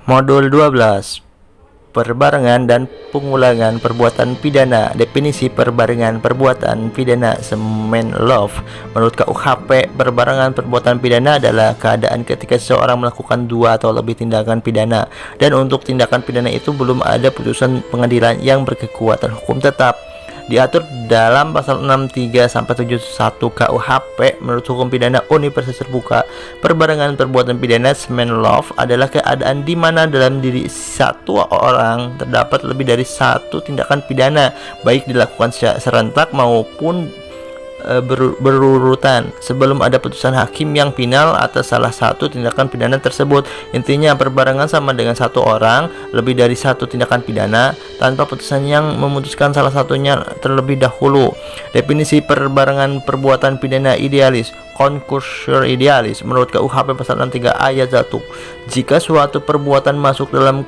Modul 12. Perbarengan dan pengulangan perbuatan pidana. Definisi perbarengan perbuatan pidana semen love. Menurut KUHP, perbarengan perbuatan pidana adalah keadaan ketika seseorang melakukan dua atau lebih tindakan pidana, dan untuk tindakan pidana itu belum ada putusan pengadilan yang berkekuatan hukum tetap. Diatur dalam pasal 63 sampai 71 KUHP. Menurut hukum pidana universitas terbuka, perbarengan perbuatan pidana semen love adalah keadaan di mana dalam diri satu orang terdapat lebih dari satu tindakan pidana, baik dilakukan secara serentak maupun berurutan sebelum ada putusan hakim yang final atas salah satu tindakan pidana tersebut. Intinya, perbarengan sama dengan satu orang lebih dari satu tindakan pidana tanpa putusan yang memutuskan salah satunya terlebih dahulu. Definisi perbarengan perbuatan pidana idealis. Konkursor idealis menurut KUHP pasal 63 ayat 1, jika suatu perbuatan masuk dalam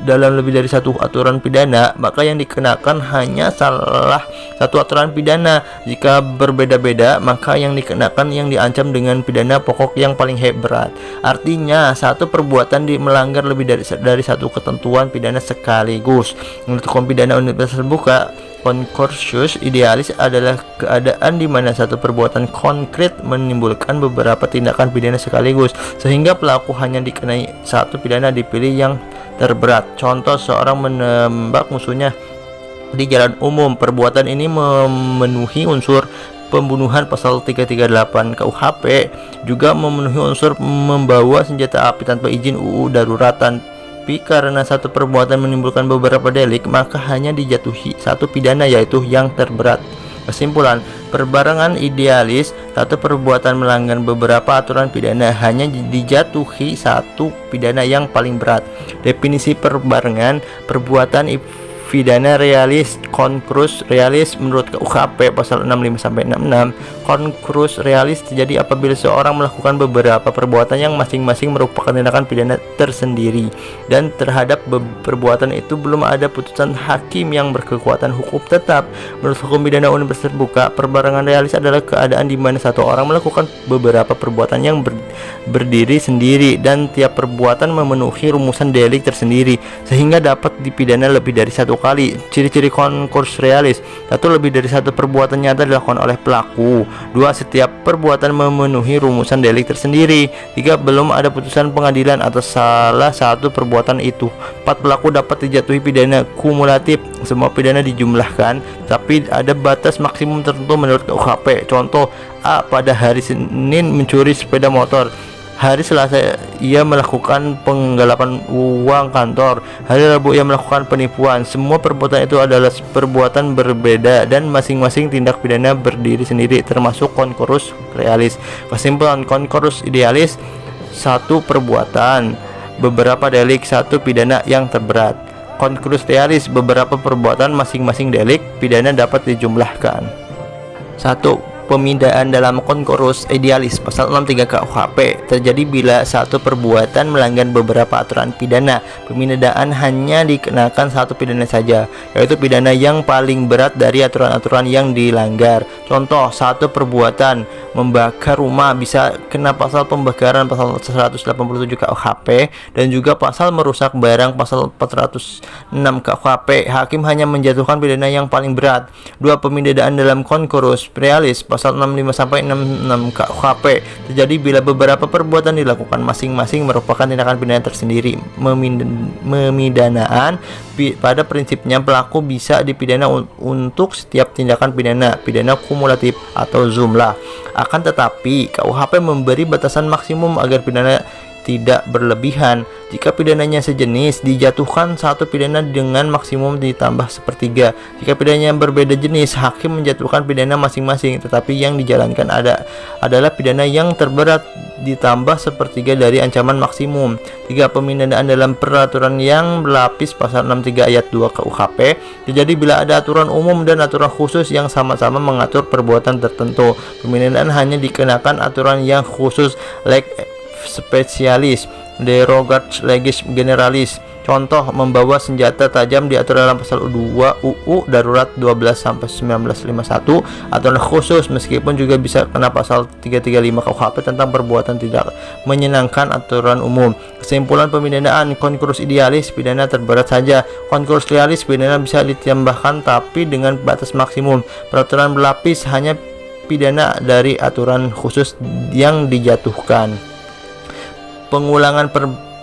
lebih dari satu aturan pidana, maka yang dikenakan hanya salah satu aturan pidana. Jika berbeda-beda, maka yang dikenakan yang diancam dengan pidana pokok yang paling berat. Artinya, satu perbuatan melanggar lebih dari satu ketentuan pidana sekaligus. Menurut hukum pidana universitas terbuka, konkursus idealis adalah keadaan di mana satu perbuatan konkret menimbulkan beberapa tindakan pidana sekaligus, sehingga pelaku hanya dikenai satu pidana dipilih yang terberat. Contoh, seorang menembak musuhnya di jalan umum. Perbuatan ini memenuhi unsur pembunuhan pasal 338 KUHP, juga memenuhi unsur membawa senjata api tanpa izin UU daruratan. Tapi karena satu perbuatan menimbulkan beberapa delik, maka hanya dijatuhi satu pidana, yaitu yang terberat. Kesimpulan, perbarengan idealis, satu perbuatan melanggar beberapa aturan pidana hanya dijatuhi satu pidana yang paling berat. Definisi perbarengan perbuatan pidana realis. Konkursus realis menurut KUHP pasal 65 sampai 66, konkursus realis terjadi apabila seorang melakukan beberapa perbuatan yang masing-masing merupakan tindakan pidana tersendiri, dan terhadap perbuatan itu belum ada putusan hakim yang berkekuatan hukum tetap. Menurut hukum pidana universitas terbuka, perbarengan realis adalah keadaan di mana satu orang melakukan beberapa perbuatan yang berdiri sendiri, dan tiap perbuatan memenuhi rumusan delik tersendiri sehingga dapat dipidana lebih dari satu kali. Ciri-ciri konkursus realis: 1. Lebih dari satu perbuatan nyata dilakukan oleh pelaku. 2. Setiap perbuatan memenuhi rumusan delik tersendiri. 3. Belum ada putusan pengadilan atas salah satu perbuatan itu. 4. Pelaku dapat dijatuhi pidana kumulatif. Semua pidana dijumlahkan, tapi ada batas maksimum tertentu menurut KUHP. Contoh, A pada hari Senin mencuri sepeda motor. Hari Selasa ia melakukan penggelapan uang kantor. Hari Rabu ia melakukan penipuan. Semua perbuatan itu adalah perbuatan berbeda dan masing-masing tindak pidana berdiri sendiri, termasuk konkursus realis. Kesimpulan, konkursus idealis, satu perbuatan, beberapa delik, satu pidana yang terberat. Konkursus realis, beberapa perbuatan, masing-masing delik, pidana dapat dijumlahkan. 1. Pemidaan dalam konkursus idealis pasal 63 KUHP terjadi bila satu perbuatan melanggar beberapa aturan pidana. Pemidaan hanya dikenakan satu pidana saja, yaitu pidana yang paling berat dari aturan-aturan yang dilanggar. Contoh, satu perbuatan membakar rumah bisa kena pasal pembakaran pasal 187 KUHP, dan juga pasal merusak barang pasal 406 KUHP. Hakim hanya menjatuhkan pidana yang paling berat. 2. Pemidaan dalam konkursus realis pasal 65 sampai 66 KUHP terjadi bila beberapa perbuatan dilakukan masing-masing merupakan tindakan pidana tersendiri. Pemidanaan pada prinsipnya pelaku bisa dipidana untuk setiap tindakan pidana kumulatif atau jumlah. Akan tetapi KUHP memberi batasan maksimum agar pidana tidak berlebihan. Jika pidananya sejenis, dijatuhkan satu pidana dengan maksimum ditambah sepertiga. Jika pidananya berbeda jenis, hakim menjatuhkan pidana masing-masing, tetapi yang dijalankan adalah pidana yang terberat ditambah sepertiga dari ancaman maksimum. 3. Pemidaan dalam peraturan yang berlapis pasal 63 ayat 2 KUHP terjadi bila ada aturan umum dan aturan khusus yang sama-sama mengatur perbuatan tertentu. Pemidaan hanya dikenakan aturan yang khusus. specialis, derogat legis generalis. Contoh, membawa senjata tajam diatur dalam pasal 2 UU Darurat 12/1951, aturan khusus meskipun juga bisa kena pasal 335 KUHP tentang perbuatan tidak menyenangkan aturan umum. Kesimpulan pemidanaan, konkursus idealis pidana terberat saja. Konkursus realis pidana bisa ditambahkan tapi dengan batas maksimum. Peraturan berlapis hanya pidana dari aturan khusus yang dijatuhkan. Pengulangan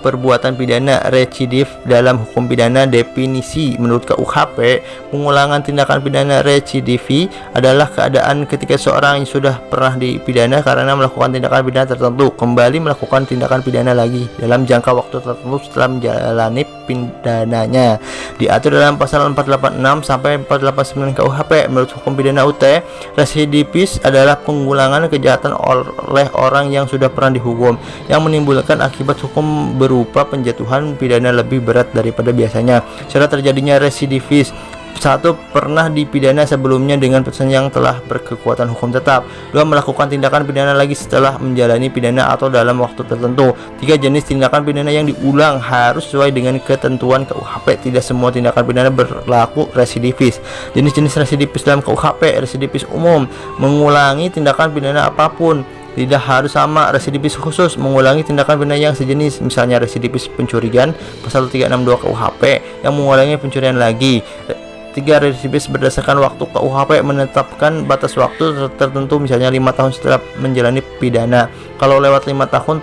perbuatan pidana residif dalam hukum pidana. Definisi menurut KUHP, pengulangan tindakan pidana residivi adalah keadaan ketika seorang yang sudah pernah dipidana karena melakukan tindakan pidana tertentu kembali melakukan tindakan pidana lagi dalam jangka waktu tertentu setelah menjalani pidananya. Diatur dalam pasal 486 sampai 489 KUHP. Menurut hukum pidana UT, residivis adalah pengulangan kejahatan oleh orang yang sudah pernah dihukum yang menimbulkan akibat hukum berupa penjatuhan pidana lebih berat daripada biasanya. Syarat terjadinya residivis: 1. Pernah dipidana sebelumnya dengan putusan yang telah berkekuatan hukum tetap. 2. Melakukan tindakan pidana lagi setelah menjalani pidana atau dalam waktu tertentu. 3. Jenis tindakan pidana yang diulang harus sesuai dengan ketentuan KUHP. Tidak semua tindakan pidana berlaku residivis. Jenis-jenis residivis dalam KUHP: residivis umum, mengulangi tindakan pidana apapun. Tidak harus sama. Residivis khusus, mengulangi tindakan pidana yang sejenis, misalnya residivis pencurian pasal 362 KUHP yang mengulangi pencurian lagi. 3. Residivis berdasarkan waktu. KUHP menetapkan batas waktu tertentu, misalnya 5 tahun setelah menjalani pidana. Kalau lewat 5 tahun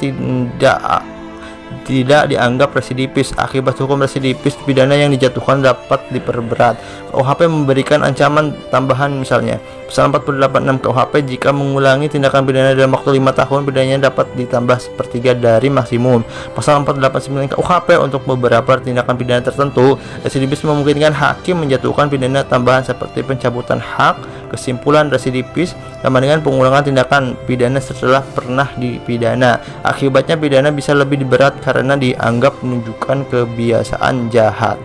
tidak dianggap residivis. Akibat hukum residivis, pidana yang dijatuhkan dapat diperberat. KUHP memberikan ancaman tambahan, misalnya pasal 486 KUHP, jika mengulangi tindakan pidana dalam waktu 5 tahun, pidananya dapat ditambah sepertiga dari maksimum. Pasal 489 KUHP, untuk beberapa tindakan pidana tertentu, residivis memungkinkan hakim menjatuhkan pidana tambahan seperti pencabutan hak. Kesimpulan, residivis sama dengan pengulangan tindakan pidana setelah pernah dipidana. Akibatnya pidana bisa lebih berat karena dianggap menunjukkan kebiasaan jahat.